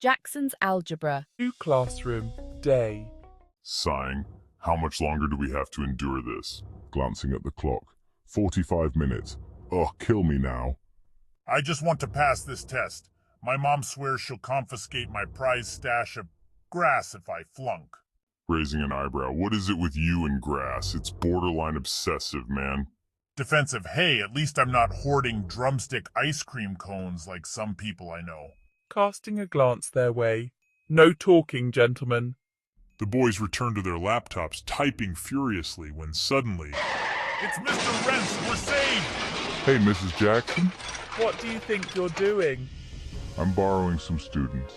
Jackson's Algebra. New classroom, day. Sighing. How much longer do we have to endure this? Glancing at the clock. 45 minutes. Ugh, kill me now. I just want to pass this test. My mom swears she'll confiscate my prized stash of grass if I flunk. Raising an eyebrow. What is it with you and grass? It's borderline obsessive, man. Defensive. Hey, at least I'm not hoarding drumstick ice cream cones like some people I know. Casting a glance their way. No talking, gentlemen. The boys returned to their laptops, typing furiously, when suddenly... It's Mr. Rence! We're saved! Hey, Mrs. Jackson. What do you think you're doing? I'm borrowing some students.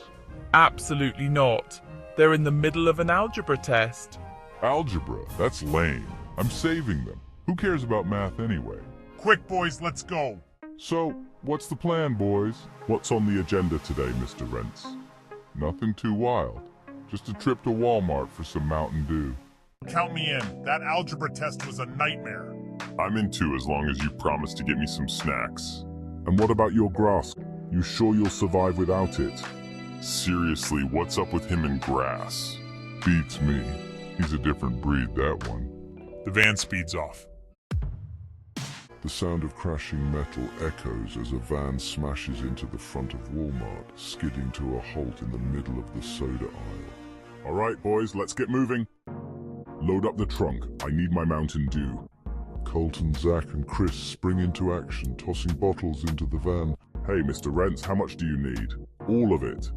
Absolutely not. They're in the middle of an algebra test. Algebra? That's lame. I'm saving them. Who cares about math anyway? Quick, boys, let's go. So, what's the plan, boys? What's on the agenda today, Mr. Rence? Nothing too wild. Just a trip to Walmart for some Mountain Dew. Count me in. That algebra test was a nightmare. I'm in too, as long as you promise to get me some snacks. And what about your grass? You sure you'll survive without it? Seriously, what's up with him and grass? Beats me. He's a different breed, that one. The van speeds off. The sound of crashing metal echoes as a van smashes into the front of Walmart, skidding to a halt in the middle of the soda aisle. All right, boys, let's get moving. Load up the trunk. I need my Mountain Dew. Colton, Zach, and Chris spring into action, tossing bottles into the van. Hey, Mr. Rence, how much do you need? All of it.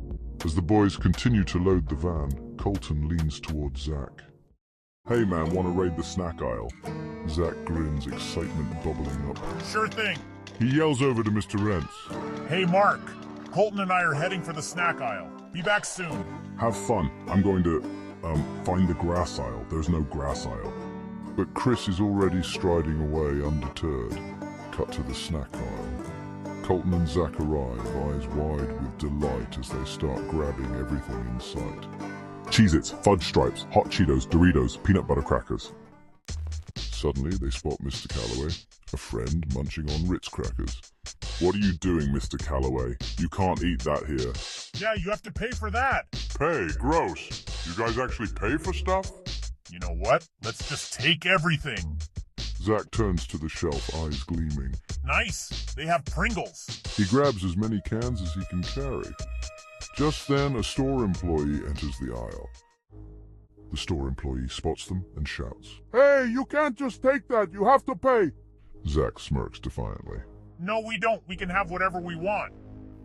As the boys continue to load the van, Colton leans towards Zach. Hey man, wanna raid the snack aisle? Zach grins, excitement bubbling up. Sure thing. He yells over to Mr. Rence. Hey, Mark. Colton and I are heading for the snack aisle. Be back soon. Have fun. I'm going to, find the grass aisle. There's no grass aisle. But Chris is already striding away undeterred. Cut to the snack aisle. Colton and Zach arrive, eyes wide with delight as they start grabbing everything in sight. Cheez-Its, fudge stripes, hot Cheetos, Doritos, peanut butter crackers. Suddenly, they spot Mr. Calloway, a friend munching on Ritz crackers. What are you doing, Mr. Calloway? You can't eat that here. Yeah, you have to pay for that. Pay? Gross. You guys actually pay for stuff? You know what? Let's just take everything. Zach turns to the shelf, eyes gleaming. Nice. They have Pringles. He grabs as many cans as he can carry. Just then, a store employee enters the aisle. The store employee spots them and shouts, "Hey, you can't just take that, you have to pay!" Zach smirks defiantly. No, we don't. We can have whatever we want.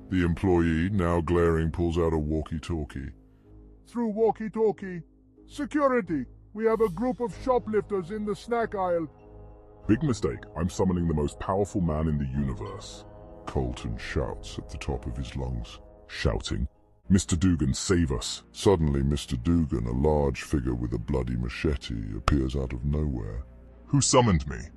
The employee, now glaring, pulls out a walkie-talkie. Through walkie-talkie. Security! We have a group of shoplifters in the snack aisle. Big mistake. I'm summoning the most powerful man in the universe. Colton shouts at the top of his lungs. Shouting, "Mr. Dugan, save us!" Suddenly, Mr. Dugan, a large figure with a bloody machete, appears out of nowhere. Who summoned me?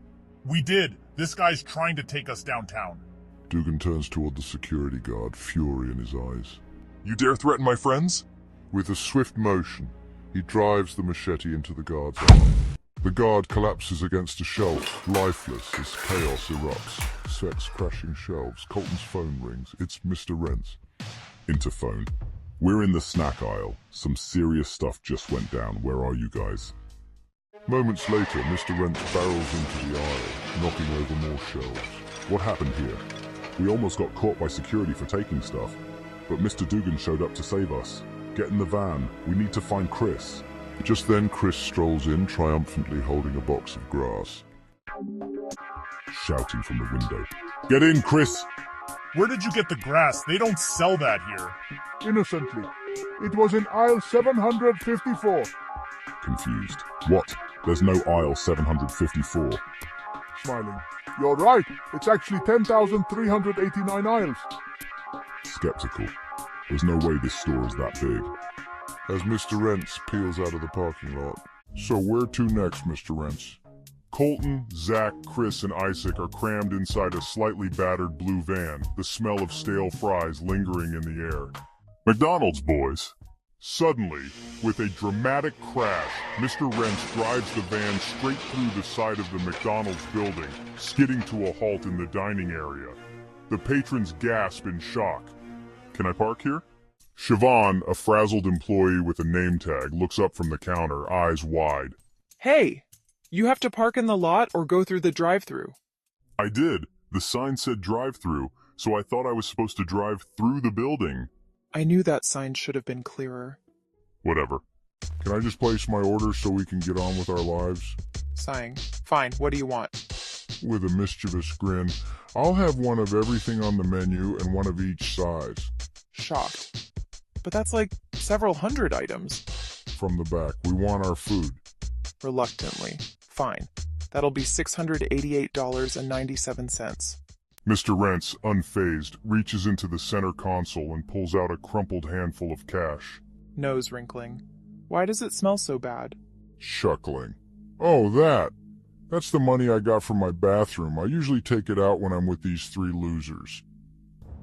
We did. This guy's trying to take us downtown. Dugan turns toward the security guard, fury in his eyes. You dare threaten my friends? With a swift motion, he drives the machete into the guard's eye. The guard collapses against a shelf, lifeless as chaos erupts. Sets crashing shelves. Colton's phone rings. It's Mr. Rence. Interphone. We're in the snack aisle. Some serious stuff just went down. Where are you guys? Moments later, Mr. Rence barrels into the aisle, knocking over more shelves. What happened here? We almost got caught by security for taking stuff, but Mr. Dugan showed up to save us. Get in the van. We need to find Chris. Just then, Chris strolls in, triumphantly holding a box of grass. Shouting from the window. Get in, Chris! Where did you get the grass? They don't sell that here. Innocently. It was in aisle 754. Confused. What? There's no aisle 754. Smiling. You're right. It's actually 10,389 aisles. Skeptical. There's no way this store is that big. As Mr. Rence peels out of the parking lot. So where to next, Mr. Rence? Colton, Zach, Chris, and Isaac are crammed inside a slightly battered blue van, the smell of stale fries lingering in the air. McDonald's, boys. Suddenly, with a dramatic crash, Mr. Rence drives the van straight through the side of the McDonald's building, skidding to a halt in the dining area. The patrons gasp in shock. Can I park here? Siobhan, a frazzled employee with a name tag, looks up from the counter, eyes wide. Hey, you have to park in the lot or go through the drive-thru. I did. The sign said drive-through, so I thought I was supposed to drive through the building. I knew that sign should have been clearer. Whatever. Can I just place my order so we can get on with our lives? Sighing. Fine, what do you want? With a mischievous grin, I'll have one of everything on the menu and one of each size. Shocked. But that's like several hundred items. From the back, we want our food. Reluctantly. Fine. That'll be $688.97. Mr. Rence, unfazed, reaches into the center console and pulls out a crumpled handful of cash. Nose wrinkling. Why does it smell so bad? Chuckling. Oh, that! That's the money I got from my bathroom. I usually take it out when I'm with these three losers.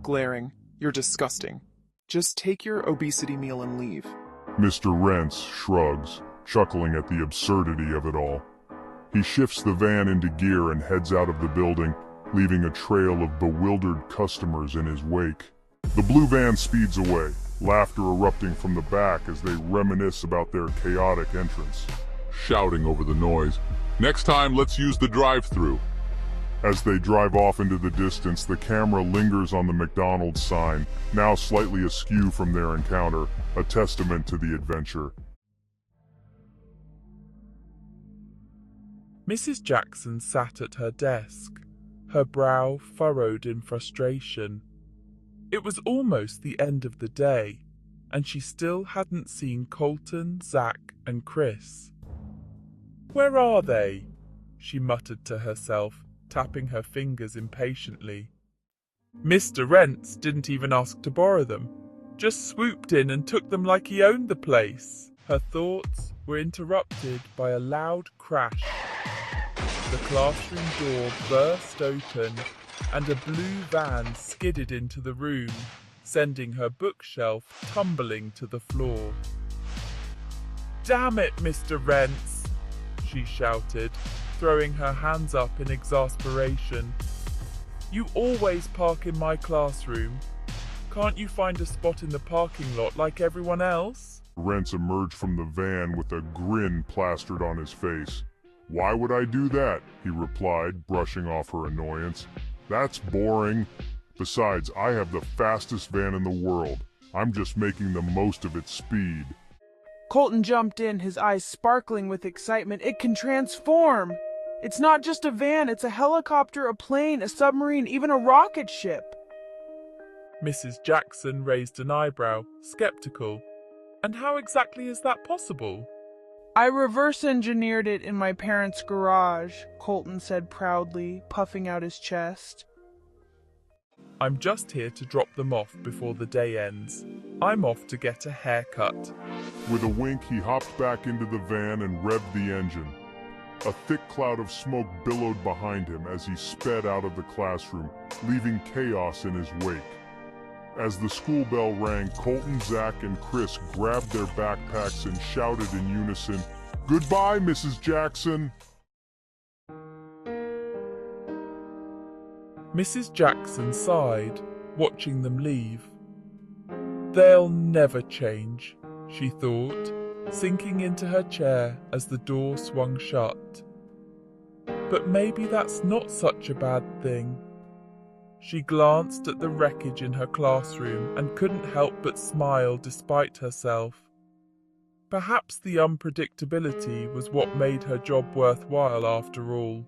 Glaring. You're disgusting. Just take your obesity meal and leave. Mr. Rence shrugs, chuckling at the absurdity of it all. He shifts the van into gear and heads out of the building, leaving a trail of bewildered customers in his wake. The blue van speeds away, laughter erupting from the back as they reminisce about their chaotic entrance. Shouting over the noise, "Next time, let's use the drive-thru." As they drive off into the distance, the camera lingers on the McDonald's sign, now slightly askew from their encounter, a testament to the adventure. Mrs. Jackson sat at her desk, her brow furrowed in frustration. It was almost the end of the day, and she still hadn't seen Colton, Zach, and Chris. "Where are they?" she muttered to herself, tapping her fingers impatiently. Mr. Rence didn't even ask to borrow them, just swooped in and took them like he owned the place. Her thoughts were interrupted by a loud crash. The classroom door burst open and a blue van skidded into the room, sending her bookshelf tumbling to the floor. "Damn it, Mr. Rence!" she shouted, throwing her hands up in exasperation. "You always park in my classroom. Can't you find a spot in the parking lot like everyone else?" Rence emerged from the van with a grin plastered on his face. "Why would I do that?" he replied, brushing off her annoyance. "That's boring. Besides, I have the fastest van in the world. I'm just making the most of its speed." Colton jumped in, his eyes sparkling with excitement. "It can transform! It's not just a van, it's a helicopter, a plane, a submarine, even a rocket ship!" Mrs. Jackson raised an eyebrow, skeptical. "And how exactly is that possible?" "I reverse engineered it in my parents' garage," Colton said proudly, puffing out his chest. "I'm just here to drop them off before the day ends. I'm off to get a haircut." With a wink, he hopped back into the van and revved the engine. A thick cloud of smoke billowed behind him as he sped out of the classroom, leaving chaos in his wake. As the school bell rang, Colton, Zach, and Chris grabbed their backpacks and shouted in unison, "Goodbye, Mrs. Jackson!" Mrs. Jackson sighed, watching them leave. "They'll never change," she thought, sinking into her chair as the door swung shut. But maybe that's not such a bad thing. She glanced at the wreckage in her classroom and couldn't help but smile despite herself. Perhaps the unpredictability was what made her job worthwhile after all.